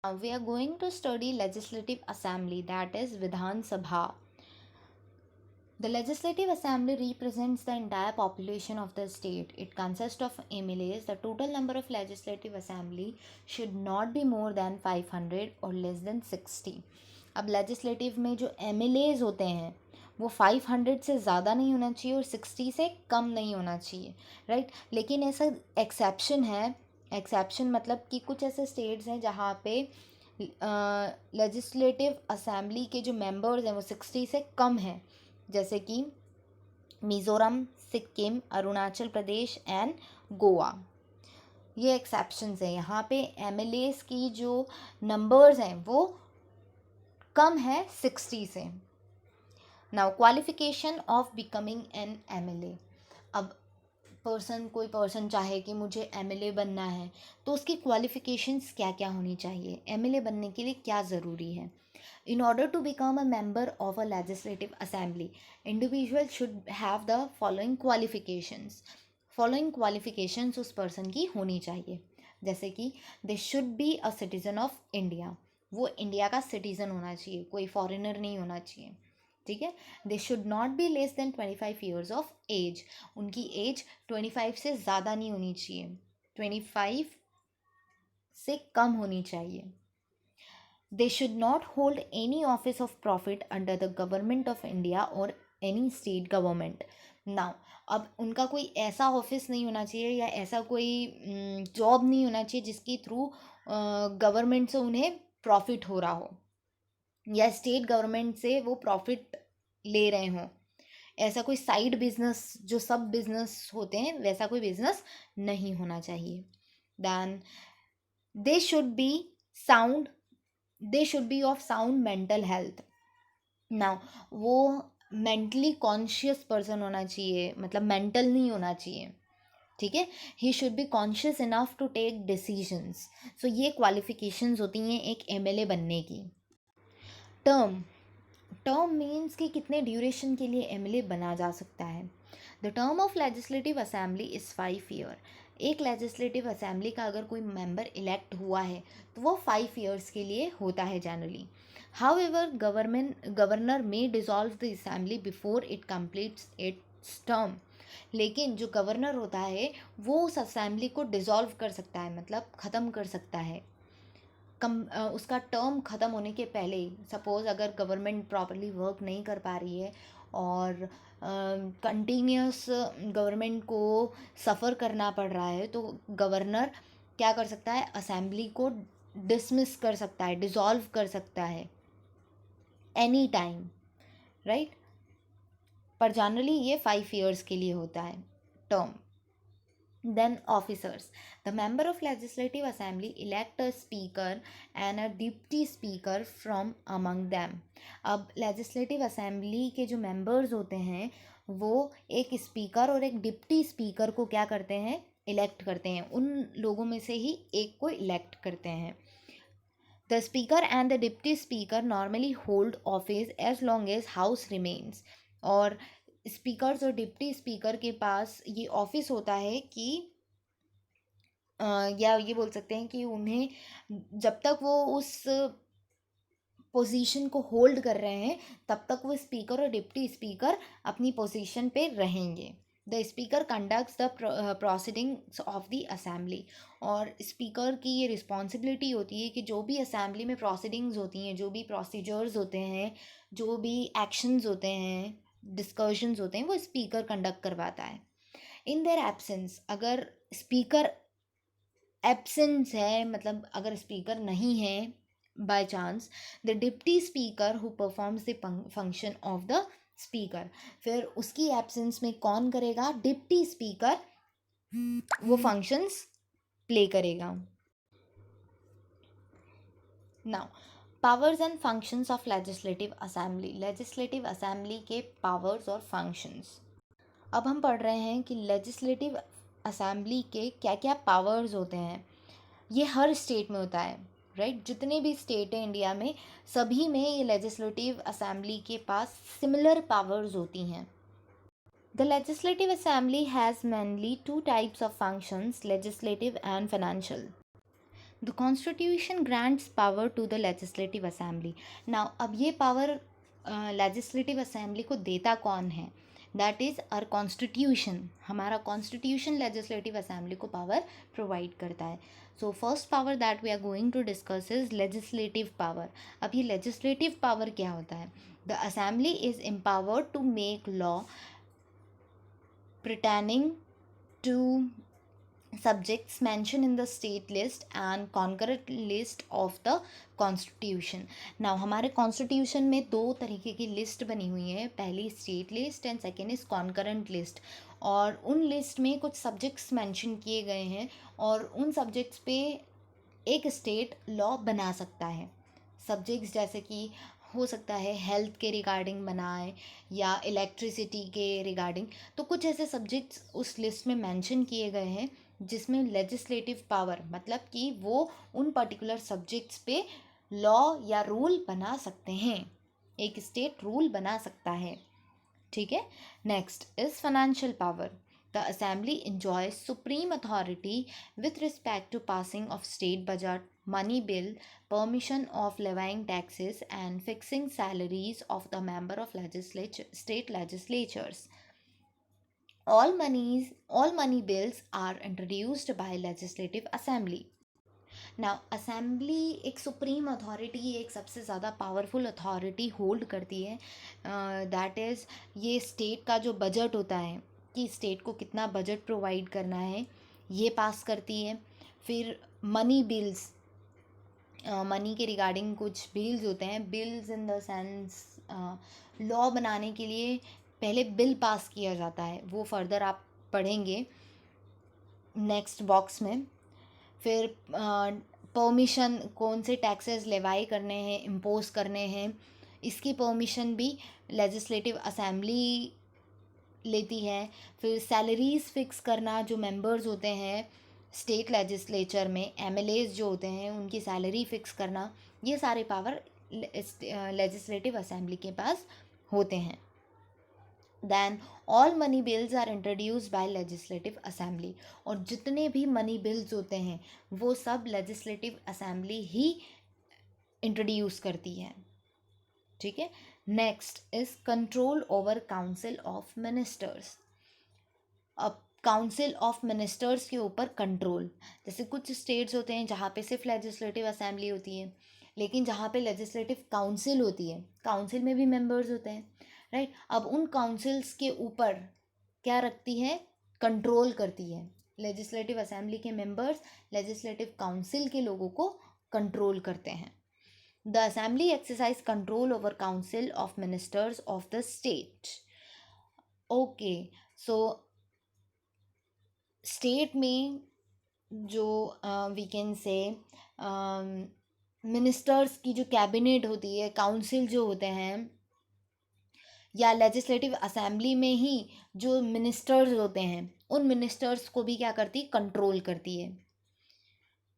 Now we are going to study Legislative Assembly, that is Vidhan Sabha. The Legislative Assembly represents the entire population of the state. It consists of MLAs. The total number of Legislative Assembly should not be more than 500 or less than 60. अब legislative में जो MLAs होते हैं वो 500 से ज़्यादा नहीं होना चाहिए और 60 से कम नहीं होना चाहिए, राइट। लेकिन ऐसा एक्सेप्शन है, एक्सेप्शन मतलब कि कुछ ऐसे स्टेट्स हैं जहाँ पे लेजिस्लेटिव असेंबली के जो मेंबर्स हैं वो 60 से कम हैं, जैसे कि मिज़ोरम, सिक्किम, अरुणाचल प्रदेश एंड गोवा। ये एक्सेप्शंस हैं। यहाँ पे MLAs की जो नंबर्स हैं वो कम है 60 से। Now qualification of becoming an MLA। अब कोई पर्सन चाहे कि मुझे MLA बनना है तो उसकी क्वालिफिकेशंस क्या क्या होनी चाहिए, MLA बनने के लिए क्या ज़रूरी है। In order to become a member of a legislative assembly, individual should have the following qualifications. Following qualifications उस पर्सन की होनी चाहिए, जैसे कि they should be a citizen of India, वो इंडिया का सिटीज़न होना चाहिए, कोई फॉरेनर नहीं होना चाहिए, ठीक है। They should not be less than 25 years of age, उनकी एज 25 से ज़्यादा नहीं होनी चाहिए, 25 से कम होनी चाहिए। दे should not hold any office of profit under the government of India और एनी स्टेट गवर्नमेंट। नाउ अब उनका कोई ऐसा ऑफिस नहीं होना चाहिए या ऐसा कोई जॉब नहीं होना चाहिए जिसके थ्रू गवर्नमेंट से उन्हें प्रॉफिट हो रहा हो या स्टेट गवर्नमेंट से वो प्रॉफिट ले रहे हों। ऐसा कोई साइड बिजनेस, जो सब बिजनेस होते हैं वैसा कोई बिजनेस नहीं होना चाहिए। Then they should be sound, they should be of sound mental health. Now वो मेंटली कॉन्शियस पर्सन होना चाहिए, मतलब मेंटल नहीं होना चाहिए, ठीक है। He should be conscious enough to take decisions. So ये क्वालिफिकेशंस होती हैं एक MLA बनने की। टर्म, टर्म मीन्स कि कितने ड्यूरेशन के लिए MLA बना जा सकता है। The term of legislative assembly is 5 year. एक लेजिस्लेटिव असेंबली का अगर कोई मेंबर इलेक्ट हुआ है तो वो 5 ईयर्स के लिए होता है generally. However governor may dissolve the assembly before it completes it's term. लेकिन जो गवर्नर होता है वो उस असेंबली को डिसॉल्व कर सकता है, मतलब ख़त्म कर सकता है उसका टर्म ख़त्म होने के पहले ही। सपोज़ अगर गवर्नमेंट प्रॉपरली वर्क नहीं कर पा रही है और कंटिन्यूस गवर्नमेंट को सफ़र करना पड़ रहा है तो गवर्नर क्या कर सकता है, असेंबली को डिसमिस कर सकता है, डिसॉल्व कर सकता है एनी टाइम, राइट। पर जनरली ये 5 ईयर्स के लिए होता है term. Then officers. The member of legislative assembly elect a speaker and a deputy speaker from among them. अब legislative assembly के जो members होते हैं वो एक स्पीकर और एक डिप्टी स्पीकर को क्या करते हैं, इलेक्ट करते हैं। उन लोगों में से ही एक को इलेक्ट करते हैं। The speaker and the deputy speaker normally hold office as long as house remains. और स्पीकर्स और डिप्टी स्पीकर के पास ये ऑफिस होता है कि या ये बोल सकते हैं कि उन्हें जब तक वो उस पोजीशन को होल्ड कर रहे हैं तब तक वो स्पीकर और डिप्टी स्पीकर अपनी पोजीशन पे रहेंगे। The speaker conducts the proceedings of the assembly. और स्पीकर की ये रिस्पॉन्सिबिलिटी होती है कि जो भी असेंबली में प्रोसीडिंग्स होती हैं, जो भी प्रोसीजर्स होते हैं, जो भी एक्शंस होते हैं, डिस्कशंस होते हैं, वो स्पीकर कंडक्ट करवाता है। इन देयर एब्सेंस, अगर स्पीकर एब्सेंस है, मतलब अगर स्पीकर नहीं है by chance, the deputy speaker who performs the function of the speaker. फिर उसकी एब्सेंस में कौन करेगा, डिप्टी स्पीकर वो फंक्शंस प्ले करेगा। Now powers and functions of legislative assembly. Legislative assembly के पावर्स और फंक्शंस। अब हम पढ़ रहे हैं कि लेजिस्लेटिव असेंबली के क्या क्या पावर्स होते हैं। ये हर स्टेट में होता है, राइट। जितने भी स्टेट हैं इंडिया में सभी में ये लेजिस्लेटिव असेंबली के पास सिमिलर पावर्स होती हैं। The legislative assembly has mainly 2 types of functions, legislative and financial. The constitution grants power to the legislative assembly. Now अब ये पावर लेजिस्लेटिव असेंबली को देता कौन है? That is our constitution. हमारा कॉन्स्टिट्यूशन लेजिस्लेटिव असेंबली को पावर प्रोवाइड करता है. So first power that we are going to discuss is legislative power. अब ये लेजिस्लेटिव पावर क्या होता है? The assembly is empowered to make law pertaining to subjects mentioned in the state list and concurrent list of the constitution. now हमारे constitution में दो तरीके की लिस्ट बनी हुई है. पहली state list and second is concurrent list. और उन लिस्ट में कुछ सब्जेक्ट्स मेंशन किए गए हैं और उन सब्जेक्ट्स पे एक स्टेट लॉ बना सकता है. सब्जेक्ट्स जैसे कि हो सकता है हेल्थ के रिगार्डिंग बनाए या इलेक्ट्रिसिटी के रिगार्डिंग. तो कुछ ऐसे सब्जेक्ट्स उस लिस्ट में मेंशन किए गए हैं जिसमें लेजिस्लेटिव पावर मतलब कि वो उन पर्टिकुलर सब्जेक्ट्स पे लॉ या रूल बना सकते हैं. एक स्टेट रूल बना सकता है. ठीक है. Next is financial power. The assembly enjoys supreme authority with respect to passing of state budget, money bill, permission of levying taxes and fixing salaries of the member of state legislatures. All money bills are introduced by legislative assembly. Now assembly एक supreme authority, एक सबसे ज़्यादा powerful authority hold करती है. That is ये state का जो budget होता है कि स्टेट को कितना बजट प्रोवाइड करना है ये पास करती है. फिर मनी बिल्स, मनी के रिगार्डिंग कुछ बिल्स होते हैं. Bills in the sense law बनाने के लिए पहले बिल पास किया जाता है. वो फर्दर आप पढ़ेंगे नेक्स्ट बॉक्स में. फिर परमिशन, कौन से टैक्सेस लेवाई करने हैं, इम्पोज करने हैं, इसकी परमिशन भी लेजिस्लेटिव असेंबली लेती है. फिर सैलरीज फिक्स करना, जो मेंबर्स होते हैं स्टेट लेजिस्लेचर में, एमएलएज जो होते हैं उनकी सैलरी फिक्स करना, ये सारे पावर लेजिस्लेटिव असेंबली के पास होते हैं. Then all money bills are introduce by legislative assembly. और जितने भी मनी बिल्स होते हैं वो सब लेजिस्लेटिव असेंबली ही इंट्रोड्यूस करती है. ठीक है. Next is control over council of ministers. अब काउंसिल ऑफ मिनिस्टर्स के ऊपर कंट्रोल, जैसे कुछ स्टेट्स होते हैं जहाँ पे सिर्फ लेजिस्लेटिव असेंबली होती है, लेकिन जहाँ पे लेजिस्लेटिव काउंसिल होती है, काउंसिल में भी मेंबर्स होते हैं, राइट. अब उन काउंसिल्स के ऊपर क्या रखती है? कंट्रोल करती है. लेजिस्लेटिव असेंबली के मेंबर्स लेजिस्लेटिव काउंसिल के लोगों को कंट्रोल करते हैं. The assembly exercise control over council of ministers of the state. Okay, so state में जो वी कैन से मिनिस्टर्स की जो कैबिनेट होती है, काउंसिल जो होते हैं, या लेजिस्लेटिव असेंबली में ही जो मिनिस्टर्स होते हैं उन मिनिस्टर्स को भी क्या करती? कंट्रोल करती है,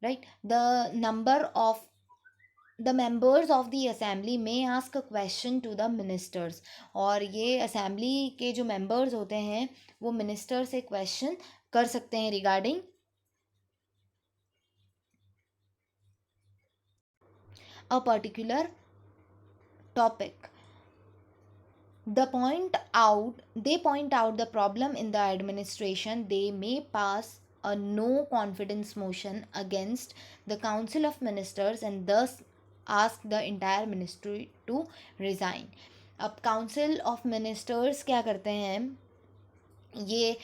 right. The members of the assembly में ask a question to the ministers. और ये असेंबली के जो मेंबर्स होते हैं वो मिनिस्टर से क्वेश्चन कर सकते हैं regarding a particular topic. They point out the problem in the administration. They may pass a no confidence motion against the council of ministers and thus ask the entire ministry to resign. अब council of ministers क्या करते हैं? ये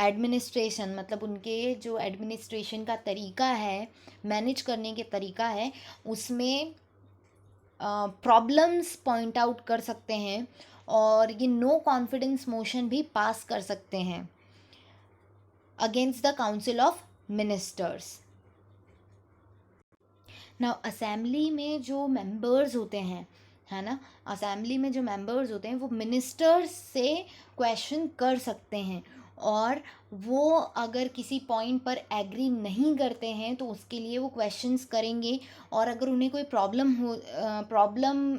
administration मतलब उनके जो administration का तरीका है, मैनेज करने के तरीका है, उसमें प्रॉब्लम्स पॉइंट आउट कर सकते हैं और ये नो कॉन्फिडेंस मोशन भी पास कर सकते हैं against the council of ministers. Now assembly में जो मेंबर्स होते हैं, है ना, असेंबली में जो मेंबर्स होते हैं वो मिनिस्टर्स से क्वेश्चन कर सकते हैं और वो अगर किसी पॉइंट पर एग्री नहीं करते हैं तो उसके लिए वो क्वेश्चंस करेंगे. और अगर उन्हें कोई प्रॉब्लम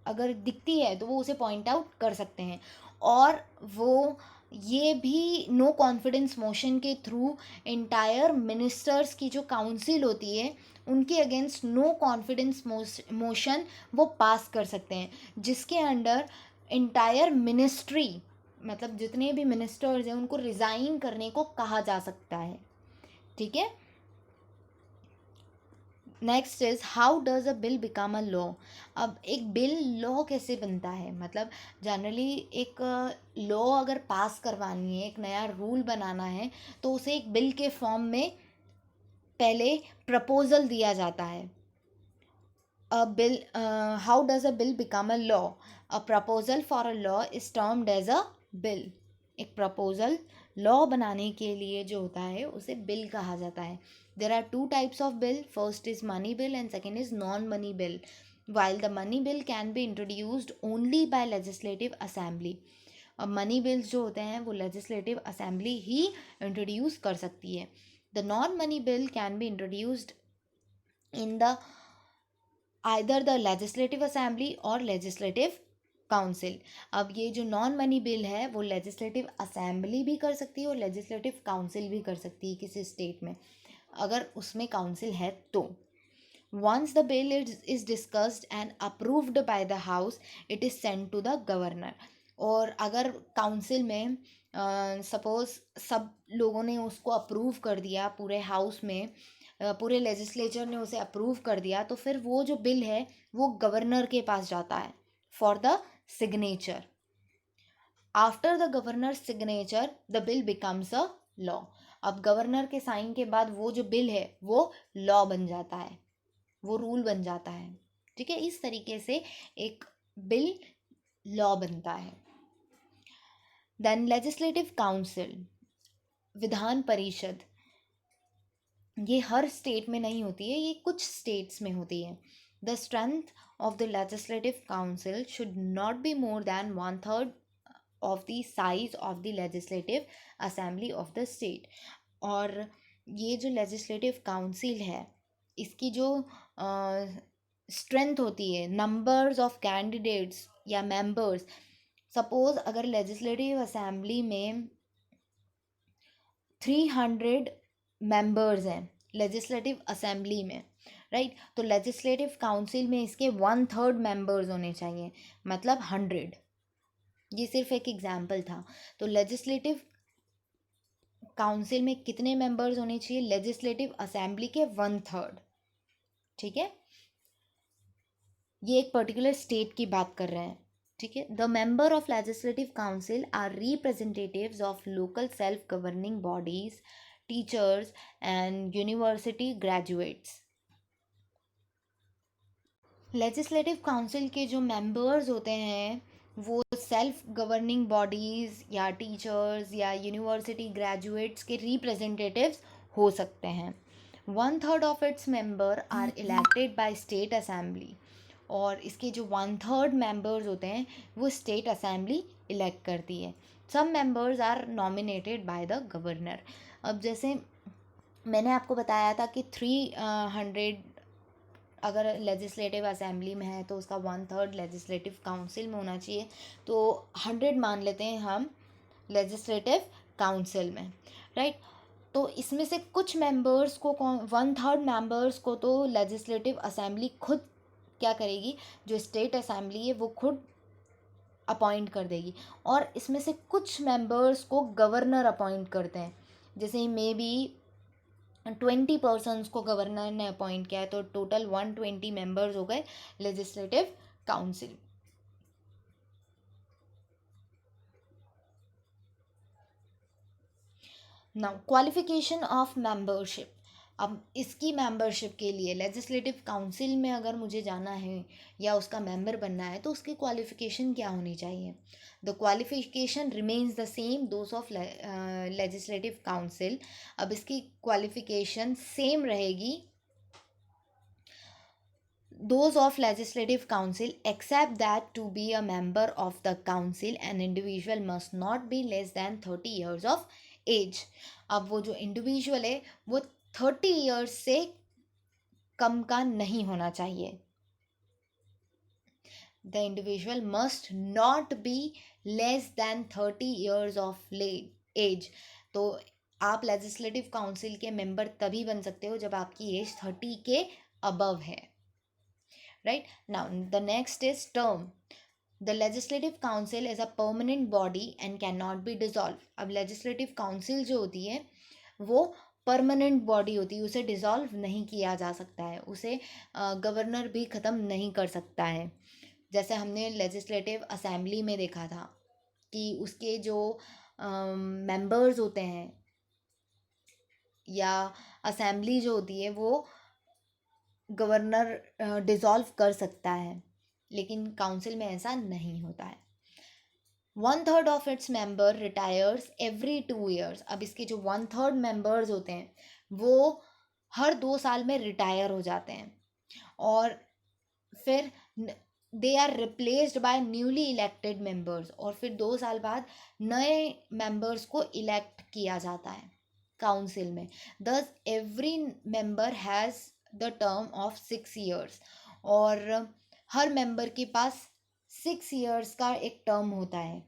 अगर दिखती है तो वो उसे पॉइंट आउट कर सकते हैं और वो ये भी नो कॉन्फिडेंस मोशन के थ्रू इंटायर मिनिस्टर्स की जो काउंसिल होती है उनके अगेंस्ट नो कॉन्फिडेंस मोशन वो पास कर सकते हैं, जिसके अंडर इंटायर मिनिस्ट्री, मतलब जितने भी मिनिस्टर्स हैं उनको रिज़ाइन करने को कहा जा सकता है। ठीक है। Next is how does a bill become a law. अब एक बिल लॉ कैसे बनता है, मतलब जनरली एक लॉ अगर पास करवानी है, एक नया रूल बनाना है, तो उसे एक बिल के फॉर्म में पहले प्रपोजल दिया जाता है। A bill, how does a bill become a law. A proposal for a law is termed as a bill. एक प्रपोजल लॉ बनाने के लिए जो होता है उसे बिल कहा जाता है। There are two types of bill. First is money bill and second is non-money bill. While the money bill can be introduced only by legislative assembly. अब मनी बिल्स जो होते हैं वो लेजिस्लेटिव असेंबली ही introduce कर सकती है। The non money bill can be introduced in the either the legislative assembly और legislative council. अब ये जो नॉन मनी बिल है वो लेजिस्लेटिव असेंबली भी कर सकती है और लेजिस्लेटिव काउंसिल भी कर सकती है किसी स्टेट में, अगर उसमें काउंसिल है तो। Once the bill is discussed and approved by the house it is send to the governor. और अगर काउंसिल में सपोज सब लोगों ने उसको अप्रूव कर दिया, पूरे हाउस में पूरे लेजिस्लेचर ने उसे अप्रूव कर दिया, तो फिर वो जो बिल है वो गवर्नर के पास जाता है for the signature. After the governor signature the bill becomes a law. अब गवर्नर के साइन के बाद वो जो बिल है वो लॉ बन जाता है, वो रूल बन जाता है। ठीक है, इस तरीके से एक बिल लॉ बनता है। Then legislative council, Vidhan Parishad, ये हर स्टेट में नहीं होती है, ये कुछ स्टेट्स में होती है। The strength of the legislative council should not be more than 1/3 of the size of the legislative assembly of the state. और ये जो लेजिस्लेटिव काउंसिल है इसकी जो स्ट्रेंथ होती है, नंबर्स ऑफ कैंडिडेट्स या मेंबर्स, सपोज अगर लेजिस्लेटिव असेंबली में 300 मेंबर्स हैं लेजिस्लेटिव असेंबली में, राइट, तो लेजिस्लेटिव काउंसिल में इसके 1/3 मेंबर्स होने चाहिए, मतलब 100। ये सिर्फ एक एग्जाम्पल था। तो लेजिस्लेटिव काउंसिल में कितने मेंबर्स होने चाहिए, लेजिस्लेटिव असेंबली के 1/3। ठीक है, ये एक पर्टिकुलर स्टेट की बात कर रहे हैं। ठीक है, the member of legislative council are representatives of local self governing bodies, teachers and university graduates. Legislative council के जो मेंबर्स होते हैं वो सेल्फ गवर्निंग बॉडीज़ या टीचर्स या यूनिवर्सिटी ग्रेजुएट्स के रिप्रेजेंटेटिव्स हो सकते हैं। 1/3 of its member are elected by state assembly. और इसके जो 1/3 मेंबर्स होते हैं वो स्टेट असेंबली इलेक्ट करती है। सब members are nominated by the governor. अब जैसे मैंने आपको बताया था कि 300 अगर लेजिस्लेटिव असेंबली में है तो उसका 1/3 लेजिस्लेटिव काउंसिल में होना चाहिए, तो 100 मान लेते हैं हम लेजिस्लेटिव काउंसिल में, राइट। तो इसमें से कुछ मेंबर्स को 1/3 मेंबर्स को तो लेजिस्लेटिव असेंबली खुद क्या करेगी, जो स्टेट असेंबली है वो खुद अपॉइंट कर देगी। और इसमें से कुछ मेंबर्स को गवर्नर अपॉइंट करते हैं, जैसे मे बी 20 पर्सनस को गवर्नर ने अपॉइंट किया है, तो टोटल 120 मेंबर्स हो गए legislative council. Now qualification of membership. अब इसकी मेंबरशिप के लिए लेजिस्लेटिव काउंसिल में अगर मुझे जाना है या उसका मेंबर बनना है तो उसकी क्वालिफिकेशन क्या होनी चाहिए। The qualification remains the same those of legislative council. अब इसकी क्वालिफिकेशन सेम रहेगी those of legislative council, except that to be a member of the council an individual must not be less than 30 years of age। अब वो जो individual है वो 30 years से कम का नहीं होना चाहिए। The individual must not be less than 30 years of age. तो आप लेजिस्लेटिव काउंसिल के मेंबर तभी बन सकते हो जब आपकी एज 30 के अबव है, right. Now the next is term. The legislative council is a permanent body and can not be dissolve. अब लेजिस्लेटिव काउंसिल जो होती है वो परमानेंट बॉडी होती है, उसे डिज़ोल्व नहीं किया जा सकता है, उसे गवर्नर भी ख़त्म नहीं कर सकता है। जैसे हमने लेजिस्लेटिव असेंबली में देखा था कि उसके जो मेंबर्स होते हैं या असेंबली जो होती है वो गवर्नर डिज़ोल्व कर सकता है, लेकिन काउंसिल में ऐसा नहीं होता है। 1/3 of its member retires every 2 years. अब इसके जो 1/3 मेंबर्स होते हैं वो हर 2 साल में रिटायर हो जाते हैं, और फिर they are replaced by newly elected members, और फिर 2 साल बाद नए मेंबर्स को इलेक्ट किया जाता है काउंसिल में। दस every member has the term of 6 years, और हर मेंबर के पास 6 ईयर्स का एक टर्म होता है।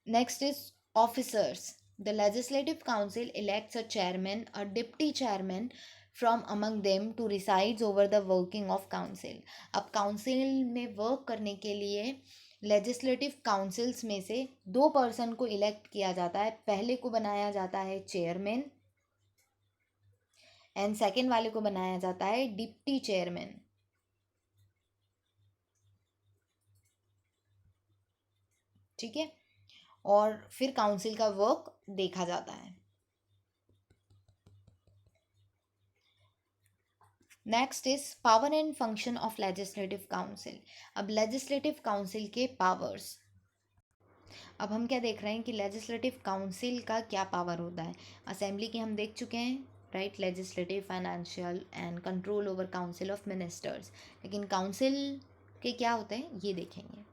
Next is officers. The legislative council elects a chairman, a deputy chairman from among them to resides over the working of council. अब council में work करने के लिए लेजिस्लेटिव काउंसिल्स में से 2 पर्सन को इलेक्ट किया जाता है। पहले को बनाया जाता है चेयरमैन एंड सेकेंड वाले को बनाया जाता है डिप्टी चेयरमैन, ठीक है। और फिर काउंसिल का वर्क देखा जाता है। Next is power and function of legislative council. अब लेजिस्लेटिव काउंसिल के पावर्स, अब हम क्या देख रहे हैं कि लेजिस्लेटिव काउंसिल का क्या पावर होता है। असेंबली के हम देख चुके हैं, right, legislative, financial and control over council of ministers. लेकिन काउंसिल के क्या होते हैं ये देखेंगे।